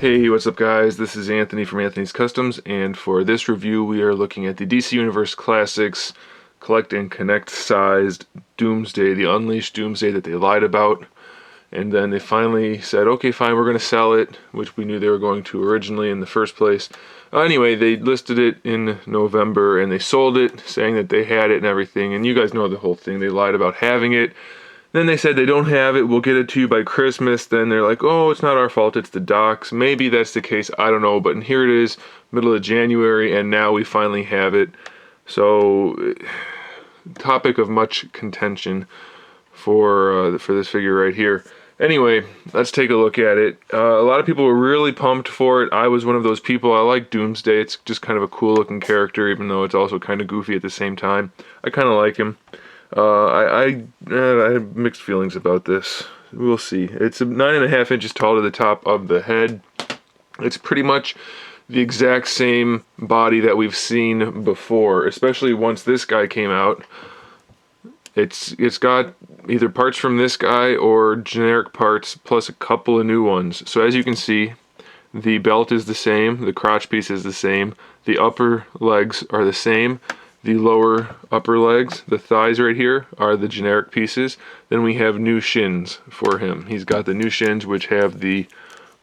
Hey, what's up guys? This is Anthony from Anthony's Customs, and for this review we are looking at the DC Universe Classics Collect and Connect sized Doomsday, the Unleashed Doomsday that they lied about. And then they finally said, okay fine, we're going to sell it, which we knew they were going to originally in the first place. Anyway, they listed it in November and they sold it, saying that they had it and everything, and you guys know the whole thing. They lied about having it. Then they said they don't have it, we'll get it to you by Christmas. Then they're like, oh, it's not our fault, it's the docks. Maybe that's the case, I don't know. But here it is, middle of January, and now we finally have it. So, topic of much contention for this figure right here. Anyway, let's take a look at it. A lot of people were really pumped for it. I was one of those people. I like Doomsday. It's just kind of a cool looking character, even though it's also kind of goofy at the same time. I kind of like him. I have mixed feelings about this. We'll see. It's 9.5 inches tall to the top of the head. It's pretty much the exact same body that we've seen before, especially once this guy came out. It's got either parts from this guy or generic parts plus a couple of new ones. So as you can see, the belt is the same, the crotch piece is the same, the upper legs are the same. The lower upper legs, the thighs right here, are the generic pieces. Then we have new shins for him. He's got the new shins which have the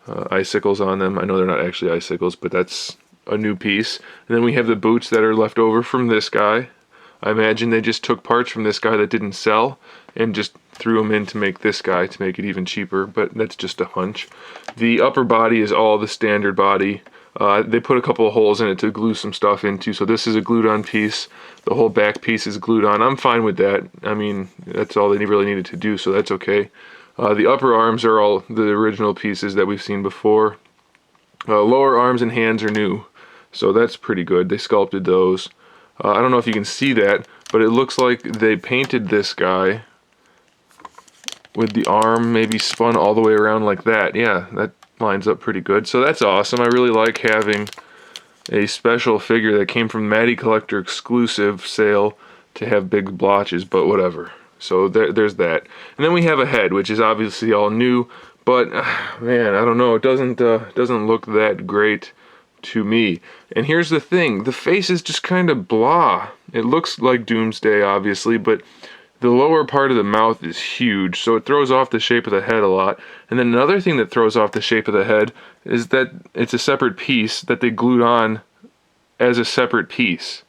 icicles on them. I know they're not actually icicles, but that's a new piece. And then we have the boots that are left over from this guy. I imagine they just took parts from this guy that didn't sell and just threw them in to make this guy to make it even cheaper, but that's just a hunch. The upper body is all the standard body. They put a couple of holes in it to glue some stuff into, so this is a glued on piece. The whole back piece is glued on. I'm fine with that. I mean, that's all they really needed to do, so that's okay. The upper arms are all the original pieces that we've seen before. Lower arms and hands are new, so that's pretty good. They sculpted those. I don't know if you can see that, but it looks like they painted this guy with the arm maybe spun all the way around like that. Yeah, that lines up pretty good. So that's awesome. I really like having a special figure that came from Matty Collector exclusive sale to have big blotches, but whatever. So there's that. And then we have a head, which is obviously all new, but man, I don't know. It doesn't look that great to me. And here's the thing, the face is just kind of blah. It looks like Doomsday obviously, but the lower part of the mouth is huge, so it throws off the shape of the head a lot. And then another thing that throws off the shape of the head is that it's a separate piece that they glued on as a separate piece.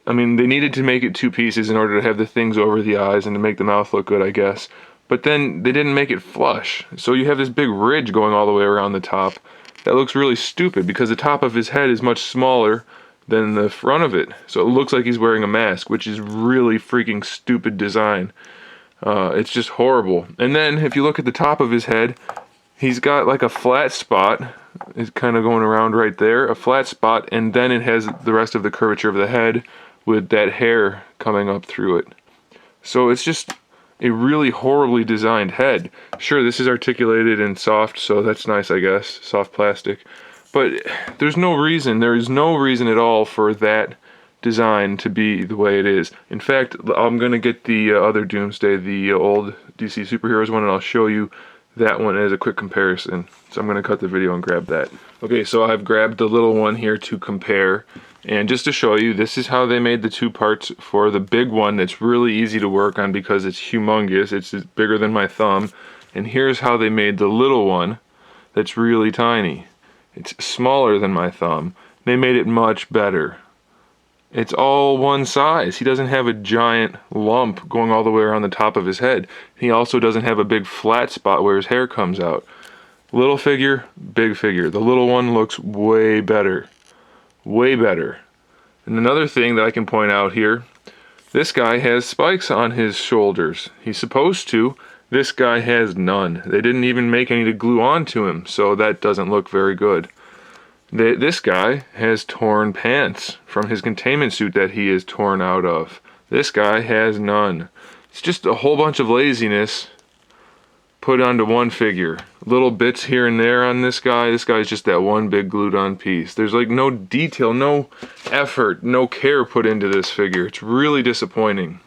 I mean, they needed to make it two pieces in order to have the things over the eyes and to make the mouth look good, I guess. But then they didn't make it flush, so you have this big ridge going all the way around the top. That looks really stupid because the top of his head is much smaller than the front of it, so it looks like he's wearing a mask, which is really freaking stupid design. It's just horrible. And then if you look at the top of his head, he's got like a flat spot. It's kind of going around right there, a flat spot, and then it has the rest of the curvature of the head with that hair coming up through it. So it's just a really horribly designed head. Sure, this is articulated and soft, so that's nice, I guess, soft plastic. But there is no reason at all for that design to be the way it is. In fact, I'm going to get the other Doomsday, the old DC Superheroes one, and I'll show you that one as a quick comparison. So I'm going to cut the video and grab that. Okay, so I've grabbed the little one here to compare. And just to show you, this is how they made the two parts for the big one that's really easy to work on because it's humongous. It's bigger than my thumb. And here's how they made the little one that's really tiny. It's smaller than my thumb. They made it much better. It's all one size. He doesn't have a giant lump going all the way around the top of his head. He also doesn't have a big flat spot where his hair comes out. Little figure, big figure. The little one looks way better. Way better. And another thing that I can point out here, this guy has spikes on his shoulders. He's supposed to. This guy has none. They didn't even make any to glue onto him, so that doesn't look very good. This guy has torn pants from his containment suit that he is torn out of. This guy has none. It's just a whole bunch of laziness put onto one figure. Little bits here and there on this guy. This guy's just that one big glued on piece. There's like no detail, no effort, no care put into this figure. It's really disappointing.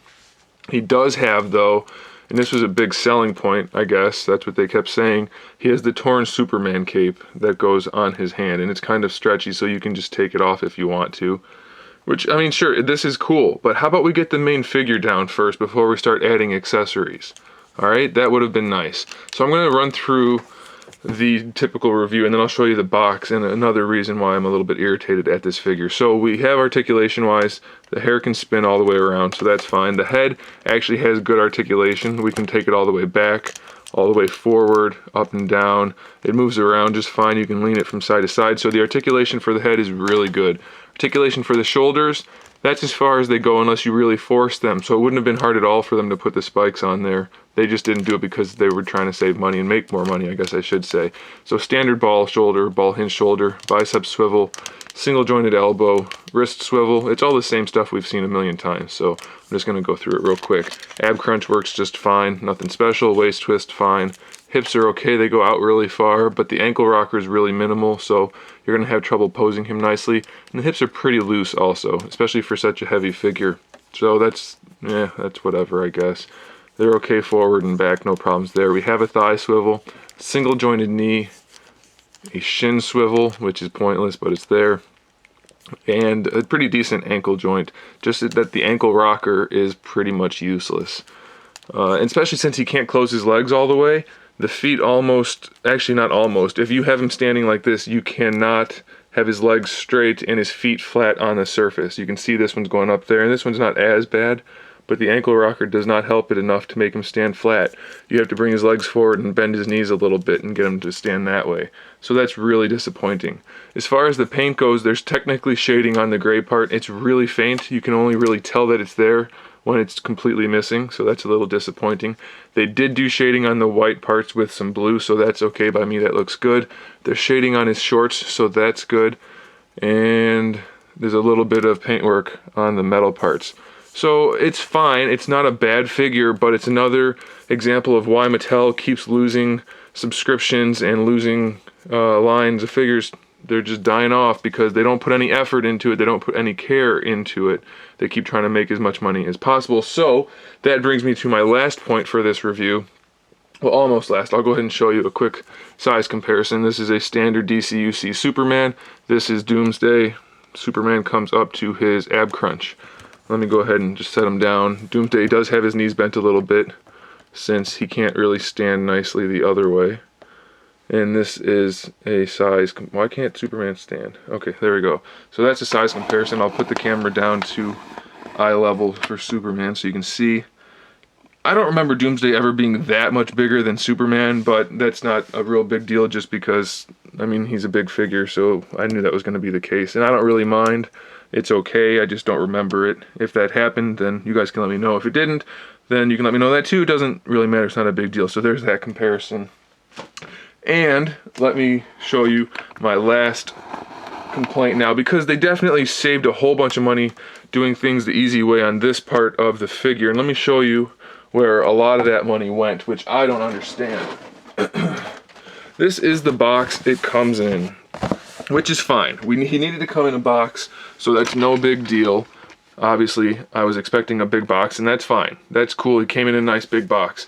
He does have, though, and this was a big selling point, I guess, that's what they kept saying, he has the torn Superman cape that goes on his hand, and it's kind of stretchy, so you can just take it off if you want to. Which, I mean, sure, this is cool, but how about we get the main figure down first before we start adding accessories? Alright, that would have been nice. So I'm going to run through the typical review, and then I'll show you the box and another reason why I'm a little bit irritated at this figure. So we have articulation wise, the hair can spin all the way around, so that's fine. The head actually has good articulation. We can take it all the way back, all the way forward, up and down. It moves around just fine. You can lean it from side to side. So the articulation for the head is really good. Articulation for the shoulders, that's as far as they go unless you really force them. So it wouldn't have been hard at all for them to put the spikes on there. They just didn't do it because they were trying to save money and make more money, I guess I should say. So standard ball shoulder, ball hinge shoulder, bicep swivel, single jointed elbow, wrist swivel. It's all the same stuff we've seen a million times. So I'm just going to go through it real quick. Ab crunch works just fine, nothing special. Waist twist, fine. Hips are okay, they go out really far, but the ankle rocker is really minimal, so you're going to have trouble posing him nicely. And the hips are pretty loose also, especially for such a heavy figure. So that's whatever, I guess. They're okay forward and back, no problems there. We have a thigh swivel, single jointed knee, a shin swivel, which is pointless, but it's there, and a pretty decent ankle joint, just that the ankle rocker is pretty much useless. And especially since he can't close his legs all the way, the feet almost, actually not almost, if you have him standing like this, you cannot have his legs straight and his feet flat on the surface. You can see this one's going up there, and this one's not as bad, but the ankle rocker does not help it enough to make him stand flat. You have to bring his legs forward and bend his knees a little bit and get him to stand that way. So that's really disappointing. As far as the paint goes, there's technically shading on the gray part. It's really faint. You can only really tell that it's there when it's completely missing, so that's a little disappointing. They did do shading on the white parts with some blue, so that's okay by me, that looks good. There's shading on his shorts, so that's good. And there's a little bit of paintwork on the metal parts. So it's fine, it's not a bad figure, but it's another example of why Mattel keeps losing subscriptions and losing lines of figures. They're just dying off because they don't put any effort into it, they don't put any care into it. They keep trying to make as much money as possible. So that brings me to my last point for this review. Well, almost last. I'll go ahead and show you a quick size comparison. This is a standard DCUC Superman. This is Doomsday. Superman comes up to his ab crunch. Let me go ahead and just set him down. Doomsday does have his knees bent a little bit since he can't really stand nicely the other way. And this is a size, why can't Superman stand? Okay, there we go. So that's a size comparison. I'll put the camera down to eye level for Superman so you can see. I don't remember Doomsday ever being that much bigger than Superman, but that's not a real big deal just because, I mean, he's a big figure, so I knew that was going to be the case. And I don't really mind. It's okay, I just don't remember it. If that happened, then you guys can let me know. If it didn't, then you can let me know that too. It doesn't really matter, it's not a big deal. So there's that comparison. And let me show you my last complaint now, because they definitely saved a whole bunch of money doing things the easy way on this part of the figure. And let me show you where a lot of that money went, which I don't understand. This is the box it comes in, which is fine. He needed to come in a box, so that's no big deal. Obviously, I was expecting a big box, and that's fine. That's cool, he came in a nice big box.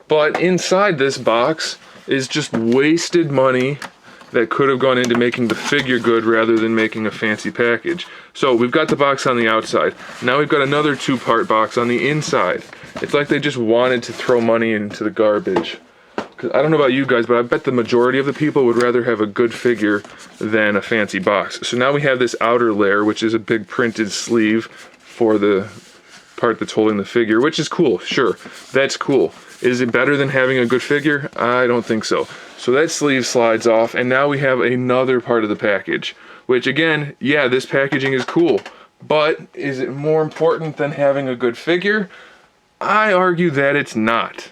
But inside this box is just wasted money that could have gone into making the figure good rather than making a fancy package. So we've got the box on the outside. Now we've got another two-part box on the inside. It's like they just wanted to throw money into the garbage. 'Cause I don't know about you guys, but I bet the majority of the people would rather have a good figure than a fancy box. So now we have this outer layer, which is a big printed sleeve for the part that's holding the figure, which is cool, sure, that's cool. Is it better than having a good figure? I don't think so. So that sleeve slides off, and now we have another part of the package, which again, yeah, this packaging is cool, but is it more important than having a good figure? I argue that it's not.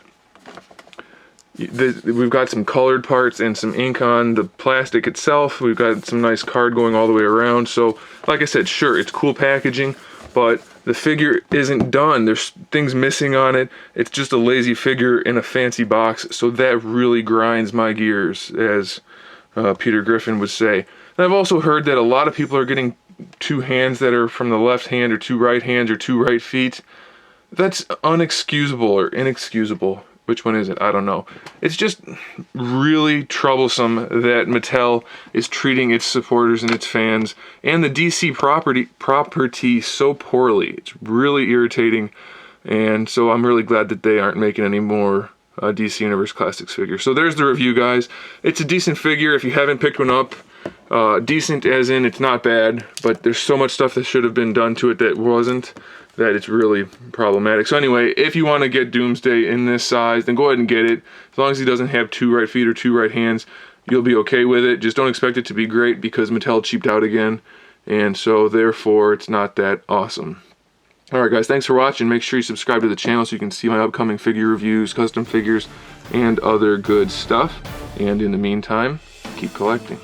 We've got some colored parts and some ink on the plastic itself. We've got some nice card going all the way around. So, like I said, sure, it's cool packaging, but the figure isn't done. There's things missing on it. It's just a lazy figure in a fancy box, so that really grinds my gears, as Peter Griffin would say. And I've also heard that a lot of people are getting two hands that are from the left hand, or two right hands, or two right feet. That's unexcusable or inexcusable. Which one is it? I don't know. It's just really troublesome that Mattel is treating its supporters and its fans and the DC property so poorly. It's really irritating, and so I'm really glad that they aren't making any more DC Universe Classics figures. So there's the review, guys. It's a decent figure if you haven't picked one up. Decent as in it's not bad, but there's so much stuff that should have been done to it that wasn't, that it's really problematic. So anyway, if you want to get Doomsday in this size, then go ahead and get it. As long as he doesn't have 2 right feet or 2 right hands, you'll be okay with it. Just don't expect it to be great because Mattel cheaped out again, and so therefore it's not that awesome. Alright guys, thanks for watching. Make sure you subscribe to the channel so you can see my upcoming figure reviews, custom figures, and other good stuff. And in the meantime, keep collecting.